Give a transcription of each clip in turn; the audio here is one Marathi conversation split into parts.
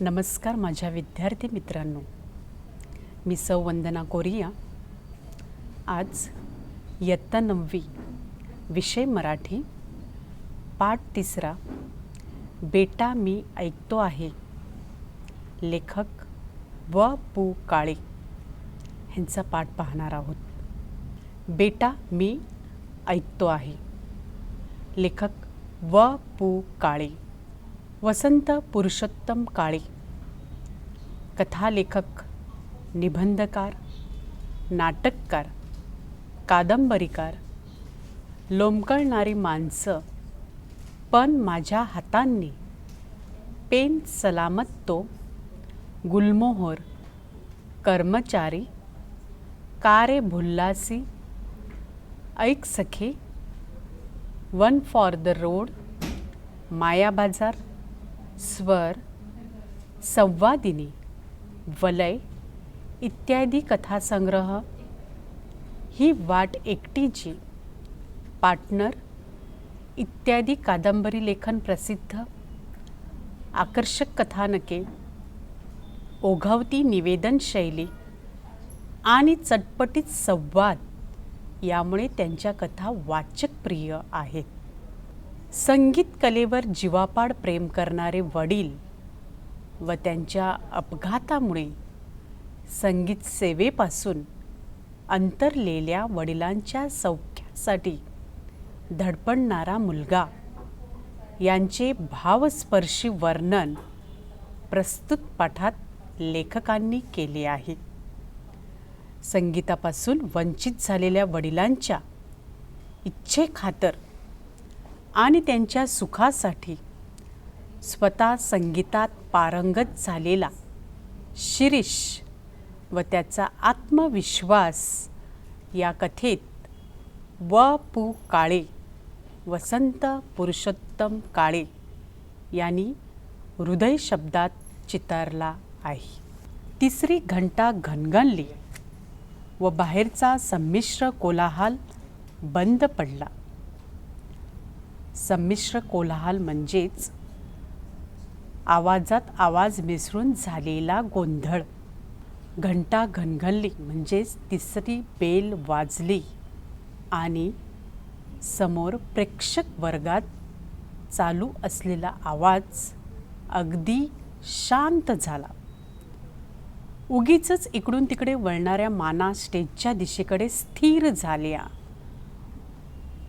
नमस्कार माझ्या विद्यार्थी मित्रांनो, मी सौ वंदना कोरिया। आज इयत्ता 9वी विषय मराठी पाठ 3 बेटा मी ऐकतो आहे, लेखक व.पु. काळे ह्यांचा पाठ पाहणार आहोत। बेटा मी ऐकतो आहे, लेखक व.पु. काळे, वसंत पुरुषोत्तम काळे। कथालेखक, निबंधकार, नाटककार, कादंबरीकार, लोंबकळणारी माणसं पण माझ्या हातांनी, पेन सलामत तो, गुलमोहर, कर्मचारी, का रे भुल्लासी, ऐक सखे, वन फॉर द रोड, मायाबाजार, स्वर, संवादिनी, वलय इत्यादी कथासंग्रह, ही वाट एकटीची, पार्टनर इत्यादी कादंबरी लेखन प्रसिद्ध, आकर्षक कथानके, ओघवती निवेदन शैली आणि चटपटीत संवाद यामुळे त्यांच्या कथा वाचकप्रिय आहेत। संगीत कलेवर जीवापाड प्रेम करणारे वडील व त्यांच्या अपघातामुळे संगीत सेवेपासून अंतरलेल्या वडिलांच्या सौख्यासाठी धडपडणारा मुलगा यांचे भावस्पर्शी वर्णन प्रस्तुत पाठात लेखकांनी केले आहे। संगीतापासून वंचित झालेल्या वडिलांच्या इच्छेखातर आणि त्यांच्या सुखासाठी स्वतः संगीतात पारंगत झालेला शिरीष व त्याचा आत्मविश्वास या कथेत व.पु. काळे, वसंत पुरुषोत्तम काळे यांनी हृदय शब्दात चितारला आहे। तिसरी घंटा घणघणली व बाहेरचा संमिश्र कोलाहल बंद पडला। संमिश्र कोलाहल म्हणजेच आवाजात आवाज मिसळून झालेला गोंधळ। घंटा घणघणली म्हणजेच तिसरी बेल वाजली आणि समोर प्रेक्षक वर्गात चालू असलेला आवाज अगदी शांत झाला। उगीचच इकडून तिकडे वळणाऱ्या माना स्टेजच्या दिशेकडे स्थिर झाल्या।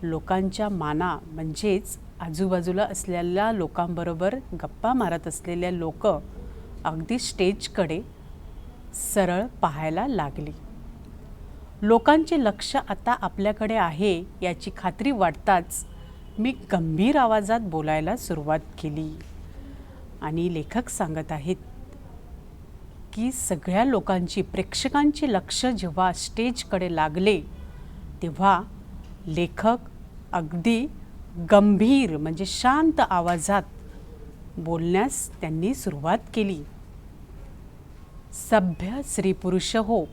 लोकांच्या माना म्हणजेच आजूबाजूला असलेल्या लोकांबरोबर गप्पा मारत असलेल्या लोक अगदी स्टेजकडे सरळ पाहायला लागली। लोकांचे लक्ष आता आपल्याकडे आहे याची खात्री वाटताच मी गंभीर आवाजात बोलायला सुरुवात केली आणि लेखक सांगत आहेत की सगळ्या लोकांची, प्रेक्षकांचे लक्ष जेव्हा स्टेजकडे लागले तेव्हा लेखक अगदी गंभीर म्हणजे शांत आवाजात बोलण्यास त्यांनी सुरुवात केली। सभ्य स्त्री पुरुष हो,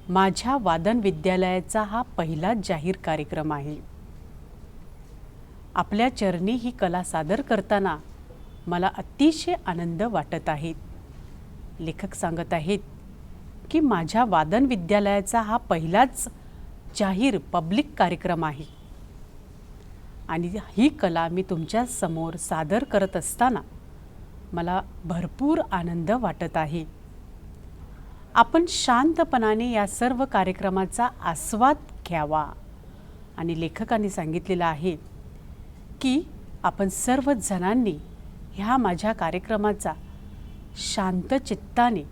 माझ्या वादन विद्यालयाचा हा पहिला जाहीर कार्यक्रम आहे। आपल्या चरणी ही कला सादर करताना मला अतिशय आनंद वाटत आहे। लेखक सांगत आहेत की माझ्या वादन विद्यालयाचा हा पहिलाच जाहीर पब्लिक कार्यक्रम आहे आणि ही कला मी तुमच्या समोर सादर करत असताना मला भरपूर आनंद वाटत आहे। आपण शांतपणाने या सर्व कार्यक्रमाचा आस्वाद घ्यावा आणि लेखकांनी सांगितलेलं आहे की आपण सर्व जणांनी ह्या माझ्या कार्यक्रमाचा शांत चित्ताने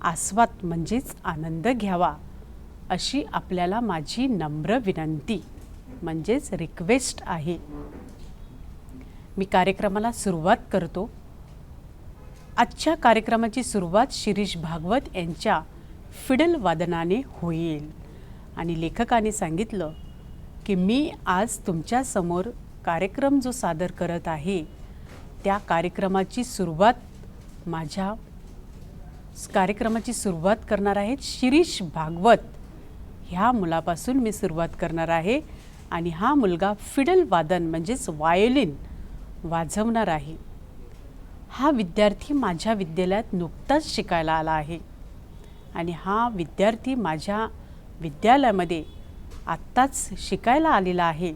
आस्वाद म्हणजेच आनंद घ्यावा अशी आपल्याला माझी नम्र विनंती म्हणजेच रिक्वेस्ट आहे। मी कार्यक्रमाला सुरुवात करतो। आजच्या कार्यक्रमाची सुरुवात शिरीष भागवत यांच्या फिडल वादनाने होईल आणि लेखकाने सांगितलं की मी आज तुमच्या समोर कार्यक्रम जो सादर करत आहे त्या कार्यक्रमाची सुरुवात करणार आहेत शिरीष भागवत ह्या मुलापासून मी सुरुवात करणार आहे आणि हा मुलगा फिडल वादन म्हणजेच वायोलिन वाजवणार आहे। हा विद्यार्थी माझ्या विद्यालयात नुकताच शिकायला आला आहे आणि हा विद्यार्थी माझ्या विद्यालयामध्ये आत्ताच शिकायला आलेला आहे.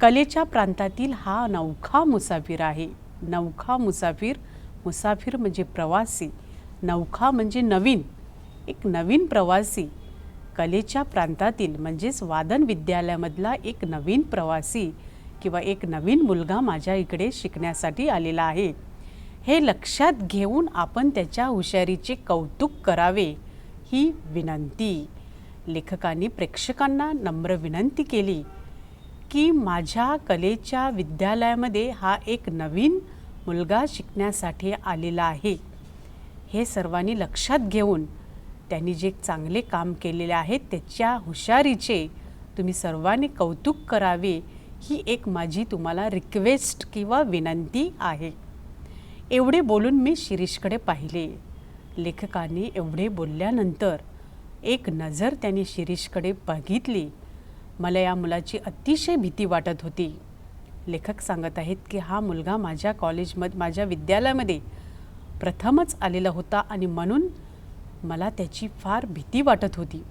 कलेच्या प्रांतातील हा नवखा मुसाफिर आहे. नवखा मुसाफिर, मुसाफिर म्हणजे प्रवासी, नवखा म्हणजे नवीन, एक नवीन प्रवासी. कलेच्या प्रांतातील म्हणजेच वादन विद्यालयामधला एक नवीन प्रवासी किंवा एक नवीन मुलगा माझ्या इकडे शिकण्यासाठी आलेला आहे. हे लक्षात घेऊन आपण त्याच्या हुशारीचे कौतुक करावे ही विनंती. लेखकांनी प्रेक्षकांना नम्र विनंती केली की माझ्या कलेच्या विद्यालयामध्ये हा एक नवीन मुलगा शिकण्यासाठी आलेला आहे. हे सर्वांनी लक्षात घेऊन त्यांनी जे चांगले काम केलेले आहे त्याच्या हुशारीचे तुम्ही सर्वांनी कौतुक करावे ही एक माझी तुम्हाला रिक्वेस्ट किंवा विनंती आहे. एवढे बोलून मी शिरीषकडे पाहिले. लेखकांनी एवढे बोलल्यानंतर एक नजर त्यांनी शिरीषकडे बघितली. मला या मुलाची अतिशय भीती वाटत होती. लेखक सांगत आहेत की हा मुलगा माझ्या विद्यालयामध्ये प्रथमच आलेला होता आणि म्हणून मला त्याची फार भीती वाटत होती.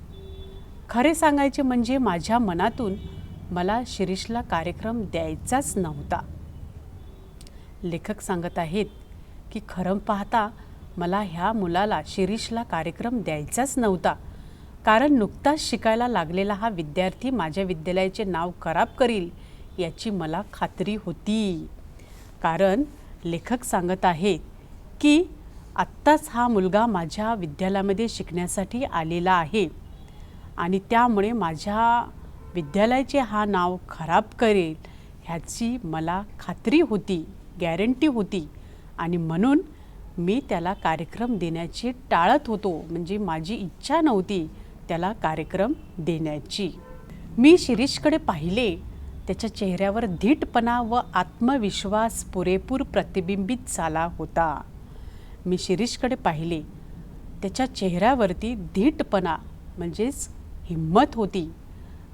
खरे सांगायचे म्हणजे माझ्या मनातून मला शिरीषला कार्यक्रम द्यायचाच नव्हता. लेखक सांगत आहेत की खरं पाहता मला ह्या मुलाला शिरीषला कार्यक्रम द्यायचाच नव्हता, कारण नुकताच शिकायला लागलेला हा विद्यार्थी माझ्या विद्यालयाचे नाव खराब करील याची मला खात्री होती. कारण लेखक सांगत आहेत की आत्ताच हा मुलगा माझ्या विद्यालयामध्ये शिकण्यासाठी आलेला आहे आणि त्यामुळे माझ्या विद्यालयाचे हा नाव खराब करेल ह्याची मला खात्री होती, गॅरंटी होती आणि म्हणून मी त्याला कार्यक्रम देण्याचे टाळत होतो. म्हणजे माझी इच्छा नव्हती त्याला कार्यक्रम देण्याची. मी शिरीषकडे पाहिले. त्याच्या चेहऱ्यावर धीटपणा व आत्मविश्वास पुरेपूर प्रतिबिंबित झाला होता. मी शिरीषकडे पाहिले. त्याच्या चेहऱ्यावरती धीटपणा म्हणजेच हिम्मत होती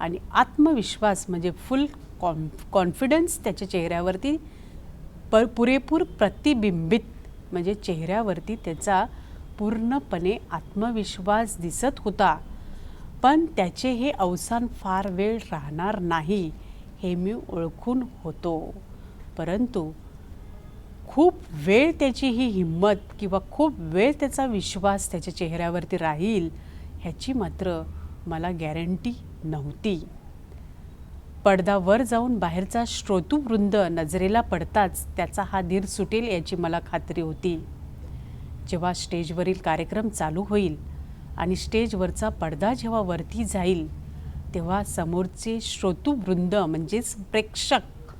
आणि आत्मविश्वास म्हणजे फुल कॉन्फिडन्स त्याच्या चेहऱ्यावरती पुरेपूर प्रतिबिंबित म्हणजे चेहऱ्यावरती त्याचा पूर्णपणे आत्मविश्वास दिसत होता. पण त्याचे हे अवसान फार वेळ राहणार नाही हे मी ओळखून होतो. परंतु खूप वेळ त्याची ही हिम्मत किंवा खूप वेळ त्याचा विश्वास त्याच्या चेहऱ्यावरती राहील ह्याची मात्र मला गॅरंटी नव्हती. पडदा वर जाऊन बाहेरचा श्रोतृवृंद नजरेला पडताच त्याचा हा धीर सुटेल याची मला खात्री होती. जेव्हा स्टेजवरील कार्यक्रम चालू होईल आणि स्टेजवरचा पडदा जेव्हा वरती जाईल तेव्हा समोरचे श्रोतृवृंद म्हणजेच प्रेक्षक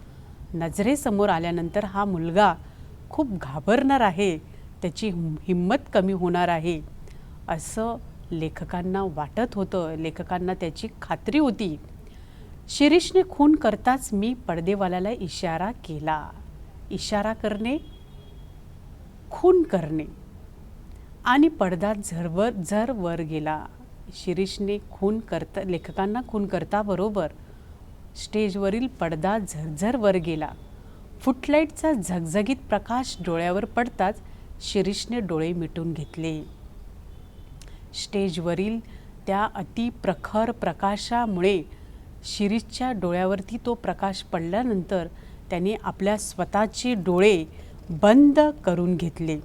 नजरेसमोर आल्यानंतर हा मुलगा खूप घाबरणार आहे, त्याची हिम्मत कमी होणार आहे असं लेखकांना वाटत होतं. लेखकांना त्याची खात्री होती. शिरीषने खून करताच मी पडदेवाल्याला इशारा केला. इशारा करणे, खून करणे आणि पडदा झर वर गेला. शिरीषने लेखकांना खून करता बरोबर स्टेजवरील पडदा झरझर वर गेला. फुटलाईटचा झगझगीत प्रकाश डोळ्यावर पडताच शिरीषने डोळे मिटून घेतले. स्टेजवरील त्या अतिप्रखर प्रकाशामुळे शिरीषच्या डोळ्यावरती तो प्रकाश पडल्यानंतर त्याने आपल्या स्वतःचे डोळे बंद करून घेतले.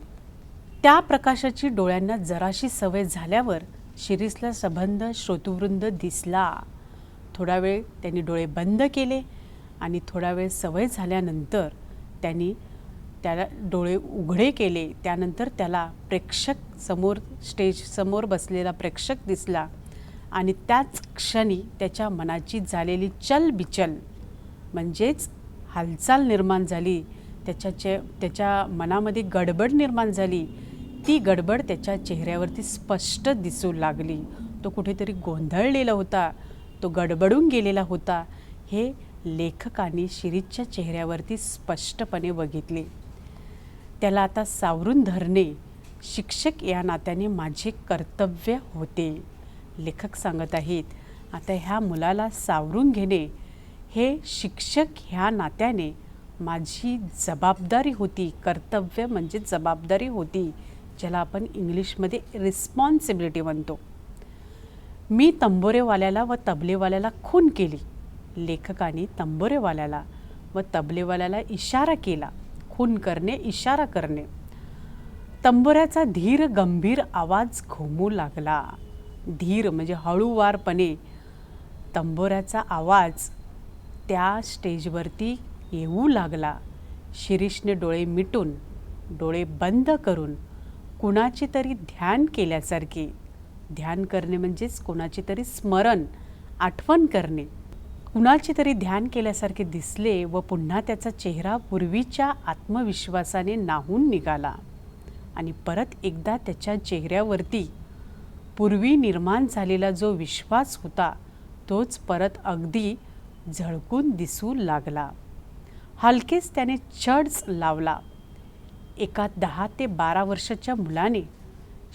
त्या प्रकाशाची डोळ्यांना जराशी सवय झाल्यावर शिरीषला सबंध श्रोतृवृंद दिसला. थोडा वेळ त्यांनी डोळे बंद केले आणि थोडा वेळ सवय झाल्यानंतर त्यांनी त्याला डोळे उघडे केले. त्यानंतर त्याला प्रेक्षक समोर स्टेज समोर बसलेला प्रेक्षक दिसला आणि त्याच क्षणी त्याच्या मनाची झालेली चलबिचल म्हणजेच हालचाल निर्माण झाली. त्याच्या मनामध्ये गडबड निर्माण झाली. ती गडबड त्याच्या चेहऱ्यावरती स्पष्ट दिसू लागली. तो कुठेतरी गोंधळलेला होता, तो गडबडून गेलेला होता हे लेखकांनी शिरीषच्या चेहऱ्यावरती स्पष्टपणे बघितले. त्याला आता सावरून धरणे शिक्षक या नात्याने माझे कर्तव्य होते. लेखक सांगत आहेत आता ह्या मुलाला सावरून घेणे हे शिक्षक ह्या नात्याने माझी जबाबदारी होती, कर्तव्य म्हणजे जबाबदारी होती, ज्याला आपण इंग्लिशमध्ये रिस्पॉन्सिबिलिटी म्हणतो. मी तंबोरेवाल्याला व तबलेवाल्याला खून केली. लेखकाने तंबोरेवाल्याला व तबलेवाल्याला इशारा केला. खून करणे, इशारा करणे. तंबोऱ्याचा धीर गंभीर आवाज घुमू लागला. धीर म्हणजे हळूवारपणे तंबोऱ्याचा आवाज त्या स्टेजवरती येऊ लागला. शिरीषने डोळे मिटून, डोळे बंद करून कुणाची तरी ध्यान केल्यासारखे, ध्यान करणे म्हणजेच कुणाची तरी स्मरण, आठवण करणे, कुणाची तरी ध्यान केल्यासारखे दिसले व पुन्हा त्याचा चेहरा पूर्वीच्या आत्मविश्वासाने न्हाऊन निघाला आणि परत एकदा त्याच्या चेहऱ्यावरती पूर्वी निर्माण झालेला जो विश्वास होता तोच परत अगदी झळकून दिसू लागला. हलकेच त्याने चढच लावला. एका 10 ते 12 वर्षाच्या मुलाने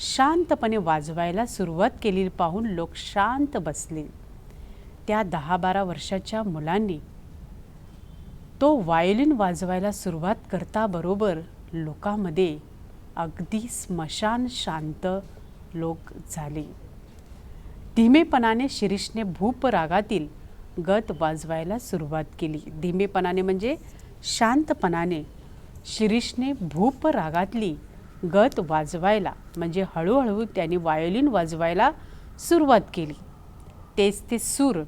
शांतपणे वाजवायला सुरुवात केली पाहून लोक शांत बसले. त्या 10-12 वर्षाच्या मुलांनी तो व्हायोलिन वाजवायला सुरुवात करताबरोबर लोकांमध्ये अगदी स्मशान शांत लोक झाले. धीमेपणाने शिरीषने भूप रागातील गत वाजवायला सुरुवात केली. धीमेपणाने म्हणजे शांतपणाने शिरीषने भूप रागातली गत वाजवायला म्हणजे हळूहळू त्याने व्हायोलिन वाजवायला सुरुवात केली. तेच ते सूर,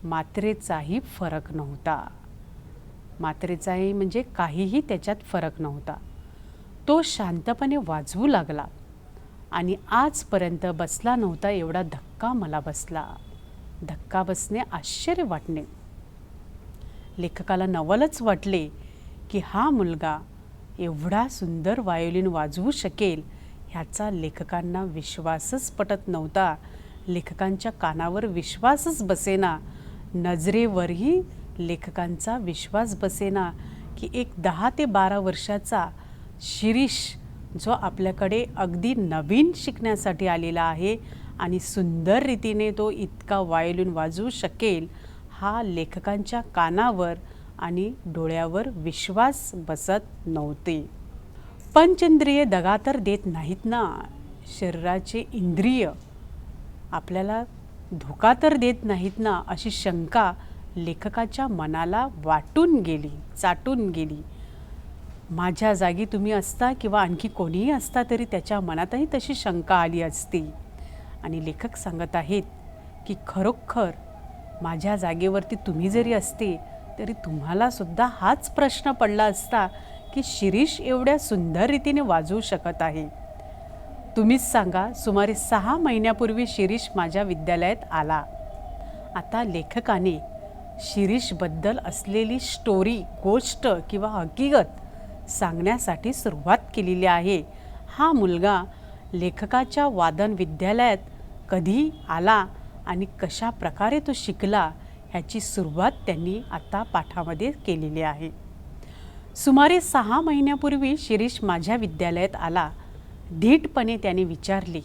मात्रेचाही फरक नव्हता. मात्रेचाही म्हणजे काहीही त्याच्यात फरक नव्हता. तो शांतपणे वाजवू लागला आणि आजपर्यंत बसला नव्हता एवढा धक्का मला बसला. धक्का बसणे, आश्चर्य वाटणे. लेखकाला नवलच वाटले की हा मुलगा एवढा सुंदर व्हायोलिन वाजवू शकेल ह्याचा लेखकांना विश्वासच पटत नव्हता. लेखकांच्या कानावर विश्वासच बसेना, नजरेवरही लेखकांचा विश्वास बसेना की एक 10 ते 12 वर्षाचा शिरीष जो आपल्याकडे अगदी नवीन शिकण्यासाठी आलेला आहे आणि सुंदर रीतीने तो इतका व्हायोलिन वाजवू शकेल हा लेखकांच्या कानावर आणि डोळ्यावर विश्वास बसत नव्हते. पंचेंद्रिय दगा तर देत नाहीत ना, शरीराचे इंद्रिय आपल्याला धोका तर देत नाहीत ना, अशी शंका लेखकाच्या मनाला वाटून गेली, चाटून गेली. माझ्या जागी तुम्ही असता किंवा आणखी कोणीही असता तरी त्याच्या मनातही तशी शंका आली असती. आणि लेखक सांगत आहेत की खरोखर माझ्या जागेवरती तुम्ही जरी असते तरी तुम्हालासुद्धा हाच प्रश्न पडला असता की शिरीष एवढ्या सुंदर रीतीने वाजवू शकत आहे. तुम्हीच सांगा, सुमारे 6 महिन्यापूर्वी शिरीष माझ्या विद्यालयात आला. आता लेखकाने शिरीषबद्दल असलेली स्टोरी, गोष्ट किंवा हकीकत सांगण्यासाठी सुरुवात केलेली आहे. हा मुलगा लेखकाच्या वादन विद्यालयात कधी आला आणि कशा प्रकारे तो शिकला ह्याची सुरुवात त्यांनी आता पाठामध्ये केलेली आहे. सुमारे 6 महिन्यापूर्वी शिरीष माझ्या विद्यालयात आला. धीटपणे त्याने विचारले.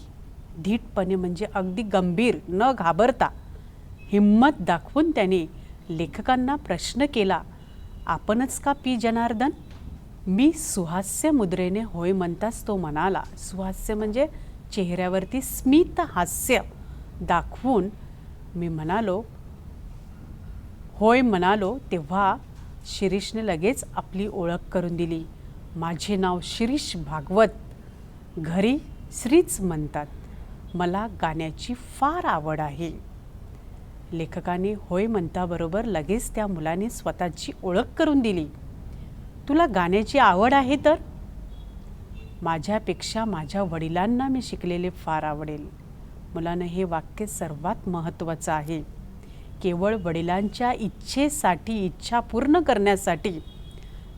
धीटपणे म्हणजे अगदी गंभीर, न घाबरता हिम्मत दाखवून त्याने लेखकांना प्रश्न केला, आपणच का पी जनार्दन? मी सुहास्य मुद्रेने होय म्हणताच तो म्हणाला. सुहास्य म्हणजे चेहऱ्यावरती स्मित हास्य दाखवून मी म्हणालो, होय म्हणालो. तेव्हा शिरीषने लगेच आपली ओळख करून दिली. माझे नाव शिरीष भागवत, घरी श्रीच म्हणतात. मला गाण्याची फार आवड आहे. लेखकाने होय म्हणताबरोबर लगेच त्या मुलाने स्वतःची ओळख करून दिली. तुला गाण्याची आवड आहे तर? माझ्यापेक्षा माझ्या वडिलांना मी शिकलेले फार आवडेल. मुलानं हे वाक्य सर्वात महत्त्वाचं आहे. केवळ वडिलांच्या इच्छेसाठी, इच्छा पूर्ण करण्यासाठी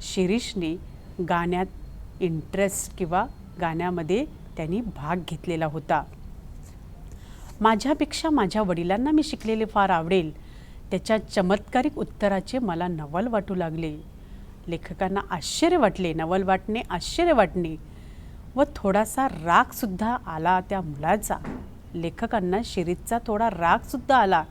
शिरीषने गाण्यात इंटरेस्ट किंवा गाण्यामध्ये त्यांनी भाग घेतलेला होता. माझ्यापेक्षा माझ्या वडिलांना मी शिकलेले फार आवडेल. त्याच्या चमत्कारिक उत्तराचे मला नवल वाटू लागले. लेखकांना आश्चर्य वाटले, नवल वाटणे, आश्चर्य वाटणे व थोडासा रागसुद्धा आला त्या मुलाचा. लेखकांना शिरीषचा थोडा रागसुद्धा आला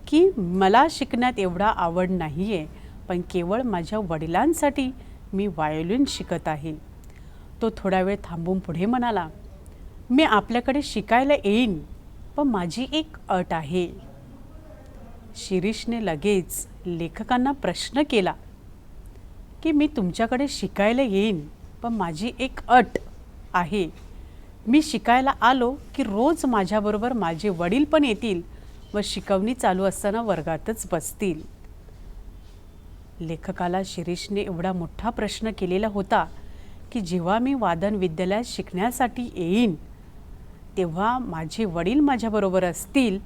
की मला शिकण्यात एवढा आवड नाही आहे, पण केवळ माझ्या वडिलांसाठी मी व्हायोलिन शिकत आहे. तो थोडा वेळ थांबून पुढे म्हणाला, मी आपल्याकडे शिकायला येईन, पण माझी एक अट आहे. शिरीषने लगेच लेखकांना प्रश्न केला की मी तुमच्याकडे शिकायला येईन, पण माझी एक अट आहे. मी शिकायला आलो की रोज माझ्याबरोबर माझे वडील पण येतील व शिकवणी चालू असताना वर्गातच बसतील. लेखकाला शिरीषने एवढा मोठा प्रश्न केलेला होता की जेव्हा मी वादन विद्यालयात शिकण्यासाठी येईन तेव्हा माझे वडील माझ्याबरोबर असतील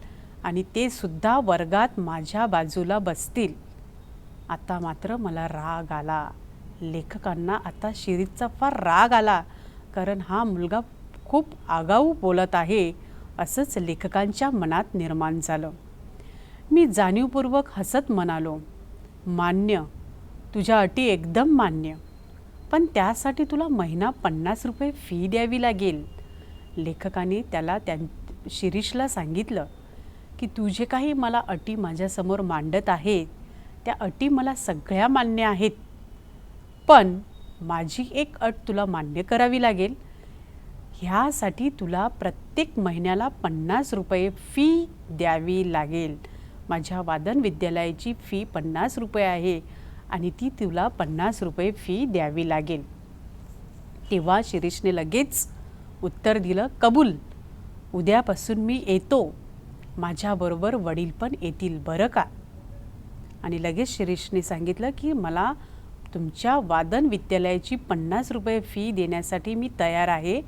आणि ते सुद्धा वर्गात माझ्या बाजूला बसतील. आता मात्र मला राग आला. लेखकांना आता शिरीषचा फार राग आला, कारण हा मुलगा खूप आगाऊ बोलत आहे असंच लेखकांच्या मनात निर्माण झालं. मी जाणीवपूर्वक हसत म्हणालो, मान्य, तुझ्या अटी एकदम मान्य, पण त्यासाठी तुला महिना 50 रुपये फी द्यावी लागेल. लेखकाने त्याला शिरीषला सांगितलं की तू जे काही मला अटी माझ्यासमोर मांडत आहे त्या अटी मला सगळ्या मान्य आहेत, पण माझी एक अट तुला मान्य करावी लागेल. ह्यासाठी तुला प्रत्येक महिन्याला 50 रुपये फी द्यावी लागेल. माझ्या वादन विद्यालयाची फी 50 रुपये आहे आणि ती तुला 50 रुपये फी द्यावी लागेल. तेव्हा शिरीषने लगेच उत्तर दिलं, कबूल, उद्यापासून मी येतो. माझ्याबरोबर वडील पण येतील बरं का. आणि लगेच शिरीषने सांगितलं की मला तुमच्या वादन विद्यालयाची 50 रुपये फी देण्यासाठी मी तयार आहे.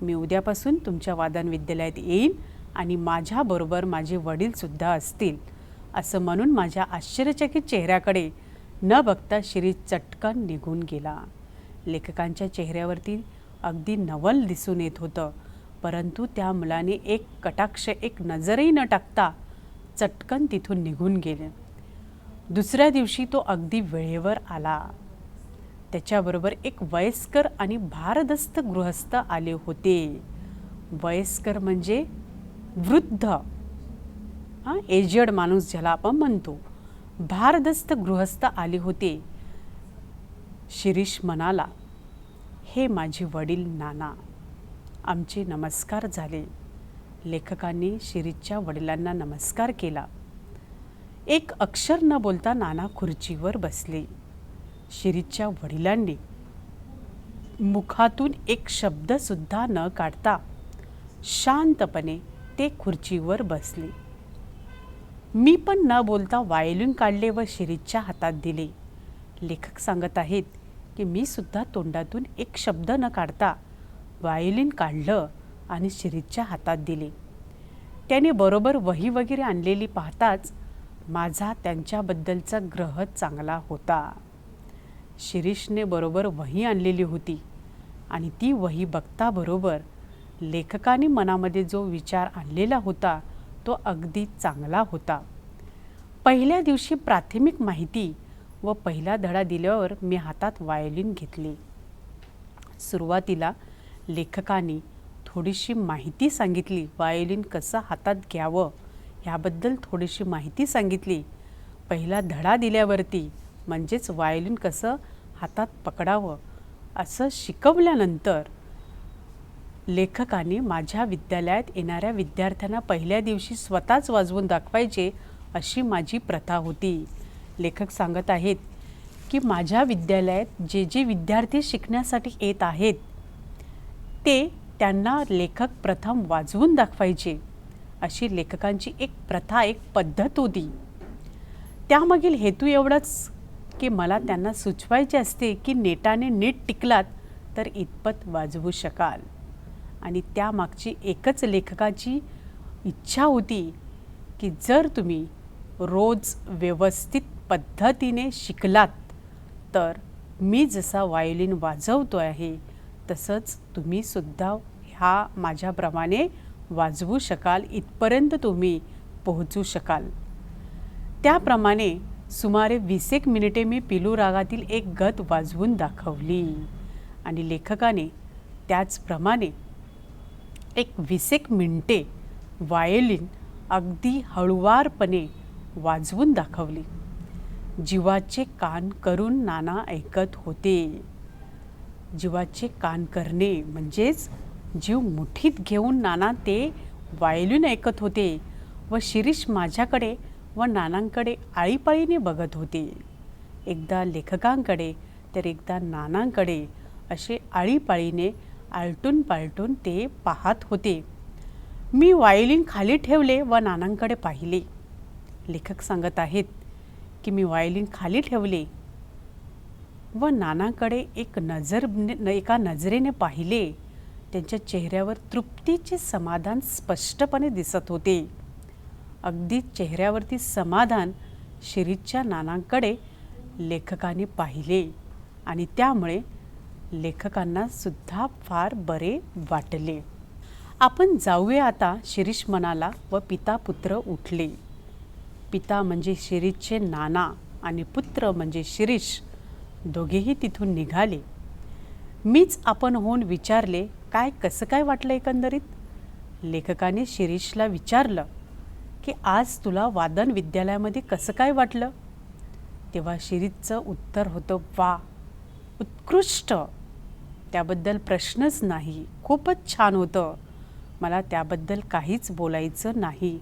मी उद्यापासून तुमच्या वादन विद्यालयात येईन आणि माझ्याबरोबर माझे वडीलसुद्धा असतील. असं म्हणून माझ्या आश्चर्यचकित चेहऱ्याकडे न बघता शिरीष चटकन निघून गेला. लेखकांच्या चेहऱ्यावरती अगदी नवल दिसून येत होतं, परंतु त्या मुलाने एक कटाक्ष, एक नजरही न टाकता चटकन तिथून निघून गेले. दुसऱ्या दिवशी तो अगदी वेळेवर आला. त्याच्याबरोबर एक वयस्कर आणि भारदस्त गृहस्थ आले होते. वयस्कर म्हणजे वृद्ध, एजेड माणूस ज्याला आपण म्हणतो. भारदस्त गृहस्थ आले होते. शिरीष म्हणाला, हे माझे वडील नाना. आमचे नमस्कार झाले. लेखकांनी शिरीषच्या वडिलांना नमस्कार केला. एक अक्षर न बोलता नाना खुर्चीवर बसले. शिरीषच्या वडिलांनी मुखातून एक शब्दसुद्धा न काढता शांतपणे ते खुर्चीवर बसले. मी पण न बोलता व्हायोलिन काढले व शिरीषच्या हातात दिले. लेखक सांगत आहेत की मी सुद्धा तोंडातून एक शब्द न काढता व्हायोलिन काढलं आणि शिरीषच्या हातात दिले. त्याने बरोबर वही वगैरे आणलेली पाहताच माझा त्यांच्याबद्दलचा ग्रह चांगला होता. शिरीषने बरोबर वही आणलेली होती आणि ती वही बघता बरोबर लेखकाने मनामध्ये जो विचार आणलेला होता तो अगदी चांगला होता. पहिल्या दिवशी प्राथमिक माहिती व पहिला धडा दिल्यावर मी हातात व्हायोलिन घेतले. सुरुवातीला लेखकाने थोडीशी माहिती सांगितली, व्हायोलिन कसं हातात घ्यावं ह्याबद्दल थोडीशी माहिती सांगितली. पहिला धडा दिल्यावरती म्हणजेच व्हायोलिन कसं हातात पकडावं असं शिकवल्यानंतर लेखकाने माझ्या विद्यालयात येणाऱ्या विद्यार्थ्यांना पहिल्या दिवशी स्वतःच वाजवून दाखवायचे अशी माझी प्रथा होती. लेखक सांगत आहेत की माझ्या विद्यालयात जे जे विद्यार्थी शिकण्यासाठी येत आहेत ते त्यांना लेखक प्रथम वाजवून दाखवायचे अशी लेखकांची एक प्रथा, एक पद्धत होती. त्यामागील हेतू एवढाच की मला त्यांना सुचवायचे असते की नेटाने नीट टिकलात तर इतपत वाजवू शकाल. आणि त्यामागची एकच लेखकाची इच्छा होती की जर तुम्ही रोज व्यवस्थित पद्धतीने शिकलात तर मी जसा व्हायोलिन वाजवतो आहे तसंच तुम्ही सुद्धा ह्या माझ्याप्रमाणे वाजवू शकाल, इथपर्यंत तुम्ही पोहोचू शकाल. त्याप्रमाणे सुमारे 20 मिनिटे मी पिलू रागातील एक गत वाजवून दाखवली आणि लेखकाने त्याचप्रमाणे एक 20 मिनिटे व्हायोलिन अगदी हळुवारपणे वाजवून दाखवली. जीवाचे कान करून नाना ऐकत होते. जीवाचे कान करणे म्हणजेच जीव मुठीत घेऊन नाना ते वायोलिन ऐकत होते व शिरीष माझ्याकडे व नानांकडे आळीपाळीने बघत होते. एकदा लेखकांकडे तर एकदा नानांकडे असे आळीपाळीने आलटून पालटून ते पाहत होते. मी वायोलिन खाली ठेवले व नानांकडे पाहिले. लेखक सांगत आहेत की मी वायोलिन खाली ठेवले व नानांकडे एका नजरेने पाहिले. त्यांच्या चेहऱ्यावर तृप्तीचे समाधान स्पष्टपणे दिसत होते. अगदी चेहऱ्यावरती समाधान शिरीषच्या नानांकडे लेखकाने पाहिले आणि त्यामुळे लेखकांना सुद्धा फार बरे वाटले. आपण जाऊया आता, शिरीष म्हणाला व पिता पुत्र उठले. पिता म्हणजे शिरीषचे नाना आणि पुत्र म्हणजे शिरीष, दोघेही तिथून निघाले. मीच आपण होऊन विचारले, काय कसं काय वाटलं एकंदरीत? लेखकाने शिरीषला विचारलं की आज तुला वादन विद्यालयामध्ये कसं काय वाटलं? तेव्हा शिरीषचं उत्तर होतं, वा, उत्कृष्ट, त्याबद्दल प्रश्नच नाही, खूपच छान होतं, मला त्याबद्दल काहीच बोलायचं नाही.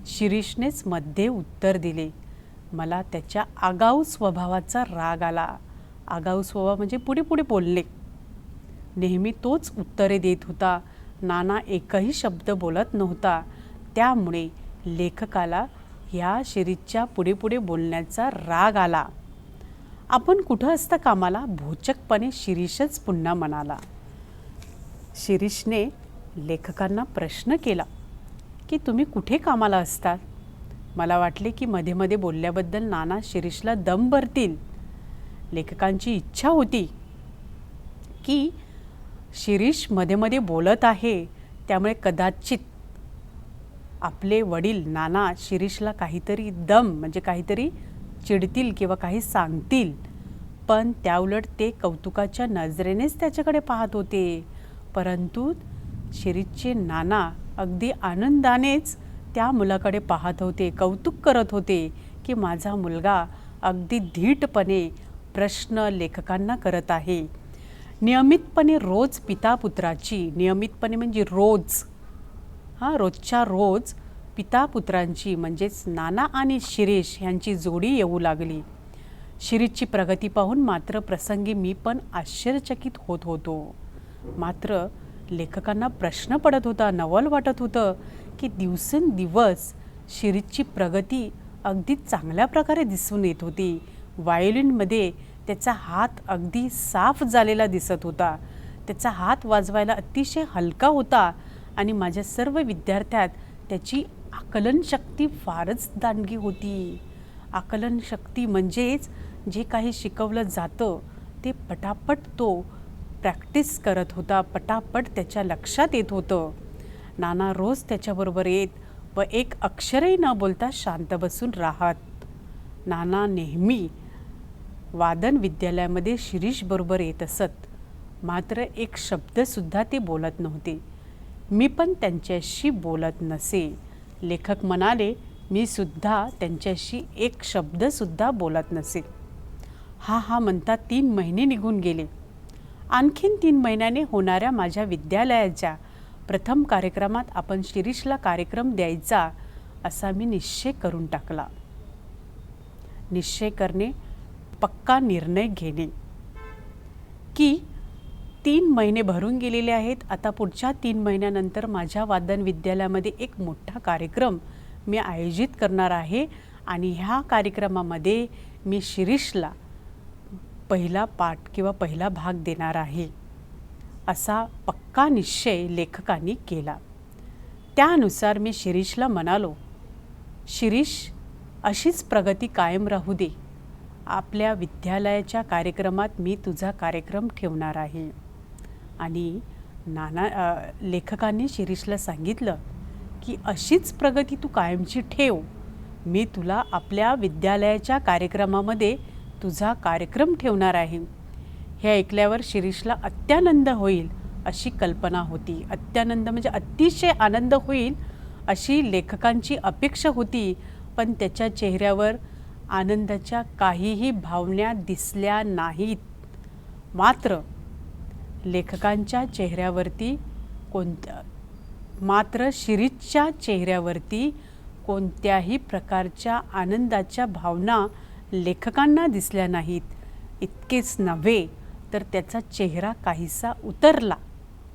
शिरीषनेच मध्ये उत्तर दिले. मला त्याच्या आगाऊ स्वभावाचा राग आला. आगाऊ स्वभाव म्हणजे पुढे पुढे बोलणे. नेहमी तोच उत्तरे देत होता. नाना एकही शब्द बोलत नव्हता. त्यामुळे लेखकाला ह्या शिरीषच्या पुढे पुढे बोलण्याचा राग आला. आपण कुठं असता कामाला, भोचकपणे शिरीषच पुन्हा म्हणाला. शिरीषने लेखकांना प्रश्न केला की तुम्ही कुठे कामाला असतात? मला वाटले की मध्ये मध्ये बोलल्याबद्दल नाना शिरीषला दम भरतील. लेखकांची इच्छा होती की शिरीष मध्ये मध्ये बोलत आहे, त्यामुळे कदाचित आपले वडील नाना शिरीषला काहीतरी म्हणजे काहीतरी चिडतील किंवा काही सांगतील. पण त्याउलट ते कौतुकाच्या नजरेनेच त्याच्याकडे पाहत होते. परंतु शिरीषचे नाना अगदी आनंदानेच त्या मुलाकडे पाहत होते, कौतुक करत होते की माझा मुलगा अगदी धीटपणे प्रश्न लेखकांना करत आहे. नियमितपणे रोज पितापुत्राची, नियमितपणे म्हणजे रोज, रोजच्या रोज पितापुत्रांची म्हणजेच नाना आणि शिरीष यांची जोडी येऊ लागली. शिरीषची प्रगती पाहून मात्र प्रसंगी मी पण आश्चर्यचकित होत होतो. मात्र लेखकांना प्रश्न पडत होता, नवल वाटत होतं की दिवसेंदिवस शिरीषची प्रगती अगदी चांगल्या प्रकारे दिसून येत होती. वायोलिनमध्ये त्याचा हात अगदी साफ झालेला दिसत होता. त्याचा हात वाजवायला अतिशय हलका होता आणि माझ्या सर्व विद्यार्थ्यात त्याची आकलनशक्ती फारच दांडगी होती. आकलनशक्ती म्हणजेच जे काही शिकवलं जातं ते पटापट तो प्रॅक्टिस करत होता, पटापट त्याच्या लक्षात येत होतं. नाना रोज त्याच्याबरोबर येत व एक अक्षरही न बोलता शांत बसून राहत. नाना नेहमी वादन विद्यालयामध्ये शिरीषबरोबर येत असत, मात्र एक शब्दसुद्धा ते बोलत नव्हते. मी पण त्यांच्याशी बोलत नसे. लेखक म्हणाले, मी सुद्धा त्यांच्याशी एक शब्दसुद्धा बोलत नसे. हा म्हणता 3 महिने निघून गेले. आणखीन 3 महिन्याने होणाऱ्या माझ्या विद्यालयाच्या प्रथम कार्यक्रमात आपण शिरीषला कार्यक्रम द्यायचा असा मी निश्चय करून टाकला. निश्चय करणे, पक्का निर्णय घेणे की 3 महिने भरून गेलेले आहेत. आता पुढच्या 3 महिन्यानंतर माझ्या वादन विद्यालयामध्ये एक मोठा कार्यक्रम मी आयोजित करणार आहे आणि ह्या कार्यक्रमामध्ये मी शिरीषला पहिला पाठ किंवा पहिला भाग देणार आहे असा पक्का निश्चय लेखकांनी केला. त्यानुसार मी शिरीषला म्हणालो, शिरीष, अशीच प्रगती कायम राहू दे. आपल्या विद्यालयाच्या कार्यक्रमात मी तुझा कार्यक्रम ठेवणार आहे. आणि लेखकांनी शिरीषला सांगितलं की अशीच प्रगती तू कायमची ठेव. मी तुला आपल्या विद्यालयाच्या कार्यक्रमामध्ये तुझा कार्यक्रम ठेवणार आहे. हे ऐकल्यावर शिरीषला अत्यानंद होईल अशी कल्पना होती. अत्यानंद म्हणजे अतिशय आनंद होईल अशी लेखकांची अपेक्षा होती. पण त्याच्या चेहऱ्यावर आनंदाच्या काहीही भावना दिसल्या नाहीत. मात्र शिरीषच्या चेहऱ्यावरती कोणत्याही प्रकारच्या आनंदाच्या भावना लेखकांना दिसल्या नाहीत. इतकेच नव्हे तर त्याचा चेहरा काहीसा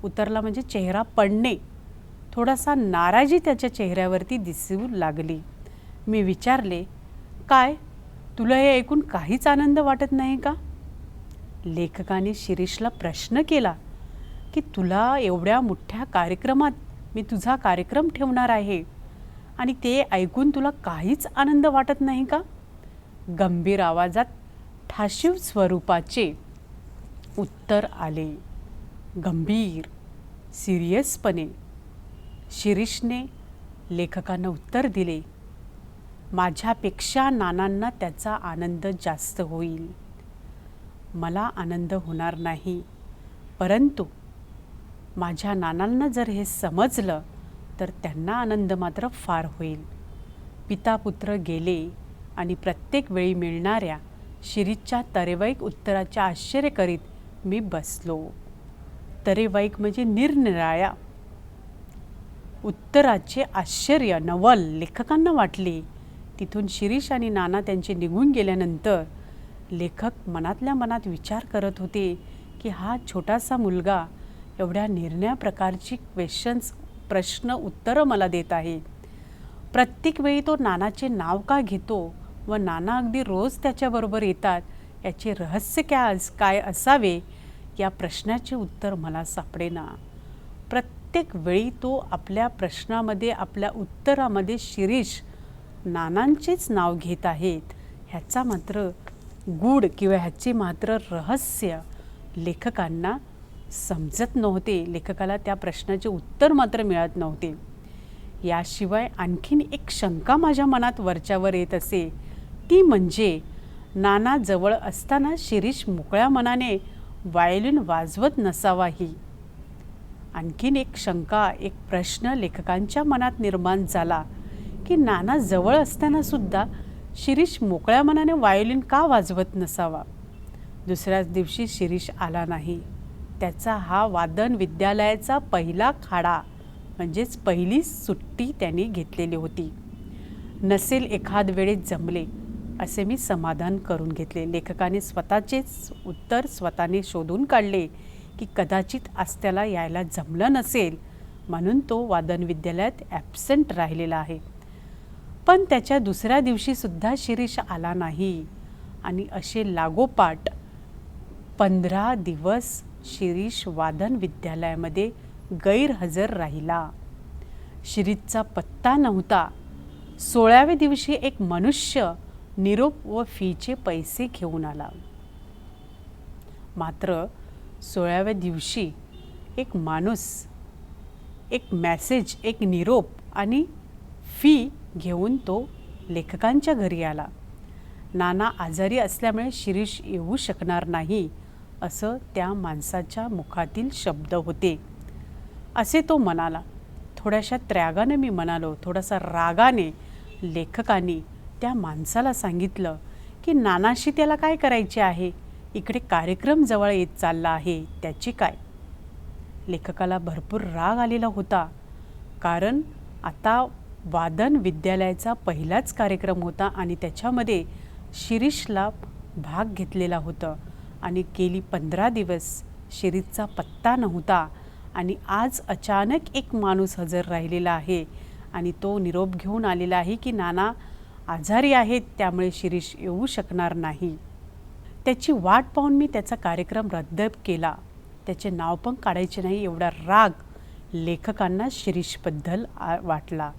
उतरला म्हणजे चेहरा पडणे, थोडासा नाराजी त्याच्या चेहऱ्यावरती दिसू लागली. मी विचारले, काय तुला हे ऐकून काहीच आनंद वाटत नाही का? लेखकाने शिरीषला प्रश्न केला की तुला एवढ्या मोठ्या कार्यक्रमात मी तुझा कार्यक्रम ठेवणार आहे आणि ते ऐकून तुला काहीच आनंद वाटत नाही का? गंभीर आवाजात ठाशीव स्वरूपाचे उत्तर आले. गंभीर सिरियसपणे शिरीषने लेखकांना उत्तर दिले, माझ्यापेक्षा नानांना त्याचा आनंद जास्त होईल. मला आनंद होणार नाही, परंतु माझ्या नानांना जर हे समजलं तर त्यांना आनंद मात्र फार होईल. पिता पुत्र गेले आणि प्रत्येक वेळी मिळणाऱ्या शिरीषच्या तरेवाईक उत्तराचे आश्चर्य करीत मी बसलो. तरेवाईक म्हणजे निरनिराळ्या उत्तराचे आश्चर्य नवल लेखकांना वाटले. तिथून शिरीष आणि नाना त्यांचे निघून गेल्यानंतर लेखक मनातल्या मनात विचार करत होते की हा छोटासा मुलगा एवढ्या निरनिराळ्या प्रकारची प्रश्न उत्तरं मला देत आहे. प्रत्येक वेळी तो नानाचे नाव का घेतो व नाना अगदी रोज त्याच्याबरोबर येतात, याचे रहस्य काय असावे या प्रश्नाचे उत्तर मला सापडेना. प्रत्येक वेळी तो आपल्या प्रश्नामध्ये, आपल्या उत्तरामध्ये शिरीष नानांचेच नाव घेत आहेत, ह्याचा मात्र गूढ किंवा ह्याचे मात्र रहस्य लेखकांना समजत नव्हते. लेखकाला त्या प्रश्नाचे उत्तर मात्र मिळत नव्हते. याशिवाय आणखीन एक शंका माझ्या मनात वरच्यावर येत असे, ती म्हणजे नाना जवळ असताना शिरीष मोकळ्या मनाने वायोलिन वाजवत नसावाही. आणखीन एक शंका, एक प्रश्न लेखकांच्या मनात निर्माण झाला की नाना जवळ असताना सुद्धा शिरीष मोकळ्या मनाने वायोलिन का वाजवत नसावा. दुसऱ्याच दिवशी शिरीष आला नाही. त्याचा हा वादन विद्यालयाचा पहिला खाडा म्हणजेच पहिली सुट्टी त्यांनी घेतलेली होती. नसेल एखाद वेळेस जमले असे मी समाधान करून घेतले. लेखकाने स्वतःचेच उत्तर स्वतःने शोधून काढले की कदाचित आज त्याला यायला जमलं नसेल म्हणून तो वादन विद्यालयात ॲब्सेंट राहिलेला आहे. पण त्याच्या दुसऱ्या दिवशीसुद्धा शिरीष आला नाही आणि असे लागोपाठ 15 दिवस शिरीष वादन विद्यालयामध्ये गैरहजर राहिला. शिरीषचा पत्ता नव्हता. 16व्या दिवशी एक मनुष्य निरोप व फीचे पैसे घेऊन आला. मात्र 16व्या दिवशी एक माणूस, एक मेसेज, एक निरोप आणि फी घेऊन तो लेखकांच्या घरी आला. नाना आजारी असल्यामुळे शिरीष येऊ शकणार नाही असं त्या माणसाच्या मुखातील शब्द होते असे तो म्हणाला. थोड्याशा त्यागाने मी म्हणालो, थोडासा रागाने लेखकाने त्या माणसाला सांगितलं की नानाशी त्याला काय करायचे आहे, इकडे कार्यक्रम जवळ येत चालला आहे, त्याची काय. लेखकाला भरपूर राग आलेला होता, कारण आता वादन विद्यालयाचा पहिलाच कार्यक्रम होता आणि त्याच्यामध्ये शिरीषला भाग घेतलेला होता आणि गेली 15 दिवस शिरीषचा पत्ता नव्हता आणि आज अचानक एक माणूस हजर राहिलेला आहे आणि तो निरोप घेऊन आलेला आहे की नाना आजारी आहेत, त्यामुळे शिरीष येऊ शकणार नाही. त्याची वाट पाहून मी त्याचा कार्यक्रम रद्द केला. त्याचे नाव पण काढायचे नाही एवढा राग लेखकांना शिरीषबद्दल वाटला,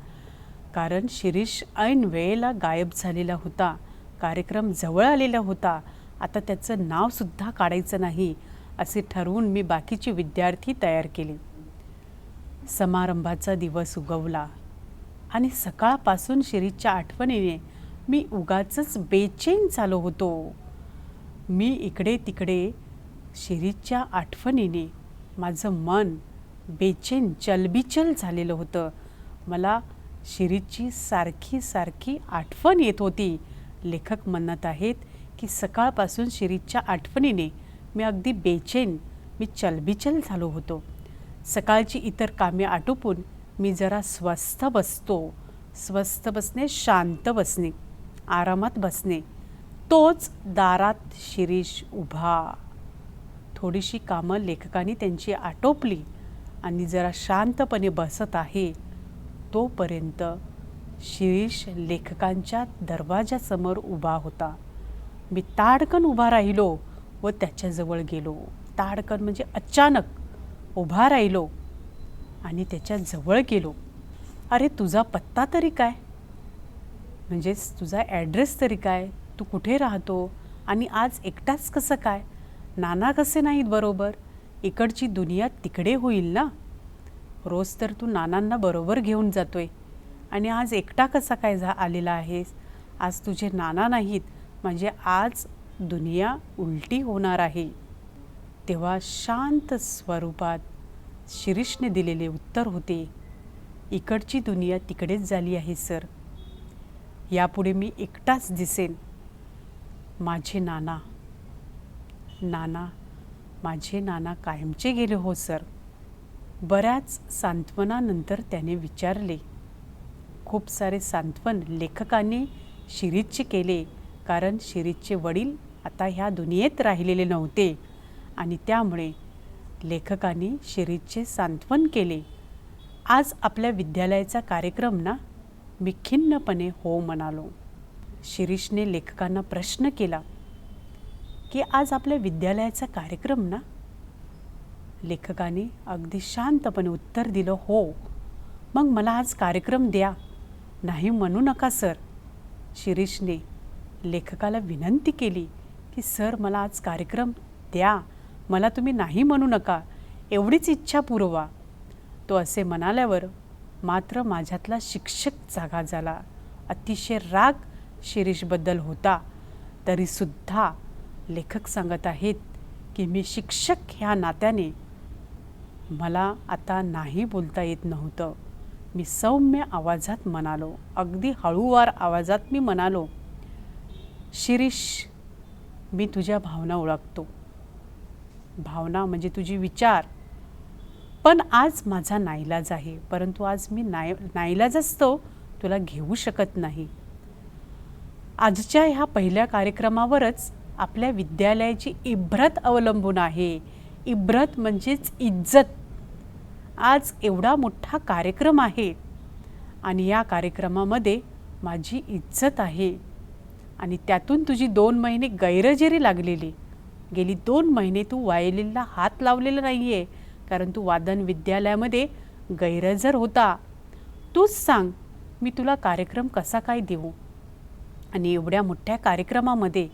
कारण शिरीष ऐन वेळेला गायब झालेला होता. कार्यक्रम जवळ आलेला होता. आता त्याचं नावसुद्धा काढायचं नाही असे ठरवून मी बाकीचे विद्यार्थी तयार केले. समारंभाचा दिवस उगवला आणि सकाळपासून शिरीषच्या आठवणीने मी उगाचच बेचैन झालो होतो. मी इकडे तिकडे शिरीषच्या आठवणीने माझं मन बेचैन चलबिचल झालेलं होतं. मला शिरीषची सारखी आठवण येत होती. लेखक म्हणत आहेत की सकाळपासून शिरीषच्या आठवणीने मी अगदी बेचैन, मी चलबिचल झालो होतो. सकाळची इतर कामे आटोपून मी जरा स्वस्थ बसणे, शांत बसणे, आरामात बसणे. तोच दारात शिरीष उभा. थोडीशी कामं लेखकाने त्यांची आटोपली आणि जरा शांतपणे बसत आहे तोपर्यंत शिरीष लेखकांच्या दरवाजासमोर उभा होता. मी ताडकन उभा राहिलो व त्याच्याजवळ गेलो. ताडकन म्हणजे अचानक उभा राहिलो आणि त्याच्या जवळ गेलो. अरे तुझा पत्ता तरी काय, म्हणजेच तुझा ॲड्रेस तरी काय, तू कुठे राहतो आणि आज एकटाच कसं काय, नाना कसे नाहीत बरोबर, इकडची दुनिया तिकडे होईल ना, रोज तर तू नानांना बरोबर घेऊन जातोय आणि आज एकटा कसा काय आलेला आहेस, आज तुझे नाना नाहीत म्हणजे आज दुनिया उलटी होणार आहे. तेव्हा शांत स्वरूपात शिरीषने दिलेले उत्तर होते, इकडची दुनिया तिकडेच झाली आहे सर, यापुढे मी एकटाच दिसेन. माझे माझे नाना कायमचे गेले हो सर. बऱ्याच सांत्वनानंतर त्याने विचारले. खूप सारे सांत्वन लेखकांनी शिरीषचे केले, कारण शिरीषचे वडील आता ह्या दुनियेत राहिलेले नव्हते आणि त्यामुळे लेखकांनी शिरीषचे सांत्वन केले. आज आपल्या विद्यालयाचा कार्यक्रम ना, मी खिन्नपणे हो म्हणालो. शिरीषने लेखकांना प्रश्न केला की आज आपल्या विद्यालयाचा कार्यक्रम ना. लेखकाने अगदी शांतपणे उत्तर दिलं, हो. मग मला आज कार्यक्रम द्या. नाही म्हणू नका सर. शिरीषने लेखकाला विनंती केली की सर मला आज कार्यक्रम द्या, मला तुम्ही नाही म्हणू नका, एवढीच इच्छा पुरवा. तो असे म्हणाल्यावर मात्र माझ्यातला शिक्षक जागा झाला. अतिशय राग शिरीषबद्दल होता, तरीसुद्धा लेखक सांगत आहेत की मी शिक्षक ह्या नात्याने मला आता नाही बोलता येत नव्हतं. मी सौम्य आवाजात म्हणालो, अगदी हळूवार आवाजात मी म्हणालो, शिरीष, मी तुझ्या भावना ओळखतो. भावना म्हणजे तुझी विचार. पण आज माझा नाईलाज आहे, परंतु आज मी नाईलाज असतो तुला घेऊ शकत नाही. आजच्या ह्या पहिल्या कार्यक्रमावरच आपल्या विद्यालयाची इब्रत अवलंबून आहे. इब्रत म्हणजेच इज्जत. आज एवढा मोठा कार्यक्रम आहे आणि या कार्यक्रमामध्ये माझी इज्जत आहे आणि त्यातून तुझी 2 महिने गैरहजेरी लागलेली. गेली 2 महिने तू वायोलिनला हात लावलेला नाही आहे, कारण तू वादन विद्यालयामध्ये गैरहजर होता. तूच सांग, मी तुला कार्यक्रम कसा काय देऊ आणि एवढ्या मोठ्या कार्यक्रमामध्ये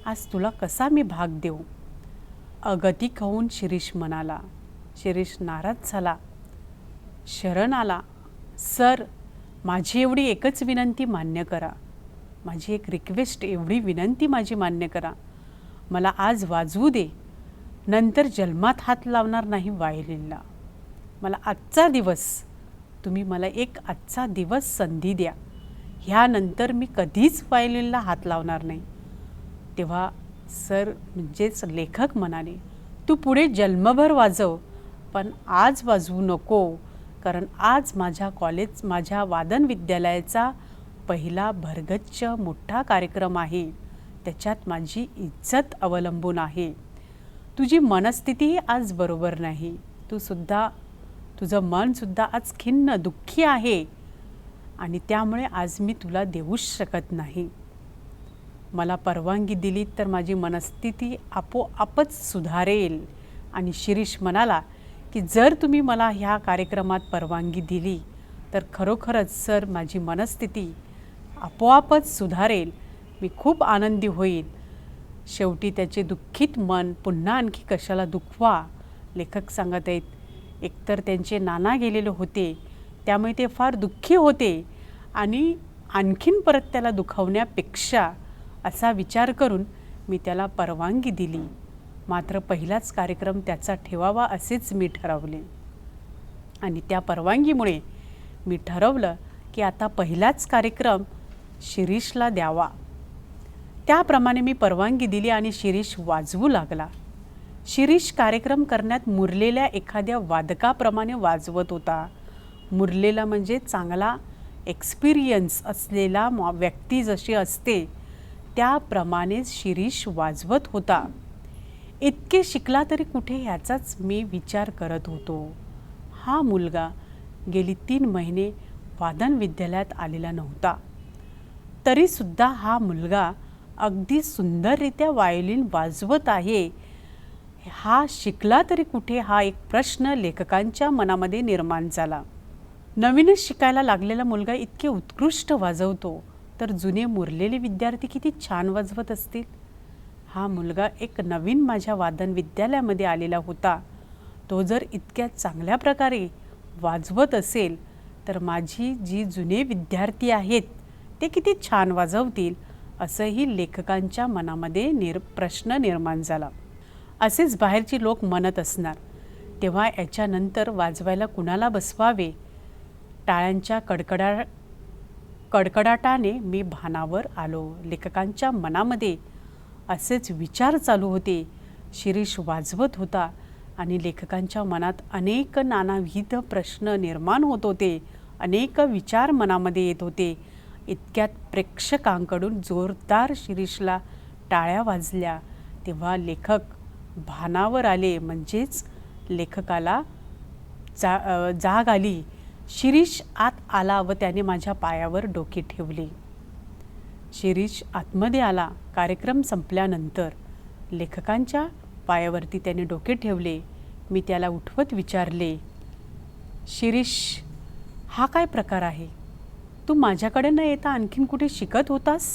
आज तुला कसा मी भाग देऊ. अगतिक होऊन शिरीष म्हणाला. शिरीष नाराज झाला, शरण आला. सर, माझी एवढी एकच विनंती मान्य करा. माझी एक रिक्वेस्ट, एवढी विनंती माझी मान्य करा. मला आज वाजवू दे, नंतर जन्मात हात लावणार नाही वायोलिनला. मला आजचा दिवस, तुम्ही मला एक आजचा दिवस संधी द्या. ह्यानंतर मी कधीच वायोलिनला हात लावणार नाही. तेव्हा सर म्हणजेच लेखक म्हणाले, तू पुढे जन्मभर वाजव, पण आज वाजवू नको, कारण आज माझ्या वादन विद्यालयाचा पहिला भरगच्च मोठा कार्यक्रम आहे. त्याच्यात माझी इज्जत अवलंबून आहे. तुझी मनस्थितीही आज बरोबर नाही. तुझं मनसुद्धा आज खिन्न, दुःखी आहे आणि त्यामुळे आज मी तुला देऊच शकत नाही. मला परवानगी दिली तर माझी मनस्थिती आपोआपच सुधारेल. आणि शिरीष म्हणाला की जर तुम्ही मला ह्या कार्यक्रमात परवानगी दिली तर खरोखरच सर माझी मनस्थिती आपोआपच सुधारेल. मी खूप आनंदी होईल. शेवटी त्याचे दुःखित मन पुन्हा आणखी कशाला दुखवा. लेखक सांगत आहेत, एकतर त्यांचे नाना गेलेले होते, त्यामुळे ते फार दुःखी होते आणि आणखीन परत त्याला दुखावण्यापेक्षा असा विचार करून मी त्याला परवानगी दिली. मात्र पहिलाच कार्यक्रम त्याचा ठेवावा असेच मी ठरवले आणि त्या परवानगीमुळे मी ठरवलं की आता पहिलाच कार्यक्रम शिरीषला द्यावा. त्याप्रमाणे मी परवानगी दिली आणि शिरीष वाजवू लागला. शिरीष कार्यक्रम करण्यात मुरलेल्या एखाद्या वादकाप्रमाणे वाजवत होता. मुरलेला म्हणजे चांगला एक्सपिरियन्स असलेला व्यक्ती जशी असते त्याप्रमाणेच शिरीष वाजवत होता. इतके शिकला तरी कुठे ह्याचाच मी विचार करत होतो. हा मुलगा गेली 3 महिने वादन विद्यालयात आलेला नव्हता. तरीसुद्धा हा मुलगा अगदी सुंदररित्या वायोलिन वाजवत आहे. हा शिकला तरी कुठे, हा एक प्रश्न लेखकांच्या मनामध्ये निर्माण झाला. नवीनच शिकायला लागलेला मुलगा इतके उत्कृष्ट वाजवतो तर जुने मुरलेले विद्यार्थी किती छान वाजवत असतील. हा मुलगा एक नवीन माझ्या वादन विद्यालयामध्ये आलेला होता. तो जर इतक्या चांगल्या प्रकारे वाजवत असेल तर माझी जी जुने विद्यार्थी आहेत ते किती छान वाजवतील, असंही लेखकांच्या मनामध्ये प्रश्न निर्माण झाला. असेच बाहेरची लोक म्हणत असणार. तेव्हा याच्यानंतर वाजवायला कुणाला बसवावे, टाळ्यांच्या कडकडाटाने मी भानावर आलो. लेखकांच्या मनामध्ये असेच विचार चालू होते. शिरीष वाजवत होता आणि लेखकांच्या मनात अनेक नानाविध प्रश्न निर्माण होत होते. अनेक विचार मनामध्ये येत होते. इतक्यात प्रेक्षकांकडून जोरदार शिरीषला टाळ्या वाजल्या. तेव्हा लेखक भानावर आले, म्हणजेच लेखकाला जाग आली. शिरीष आत आला व त्याने माझ्या पायावर डोके ठेवले. शिरीष आतमध्ये आला. कार्यक्रम संपल्यानंतर लेखकांच्या पायावरती त्याने डोके ठेवले. मी त्याला उठवत विचारले, शिरीष, हा काय प्रकार आहे? तू माझ्याकडे न येता आणखीन कुठे शिकत होतास?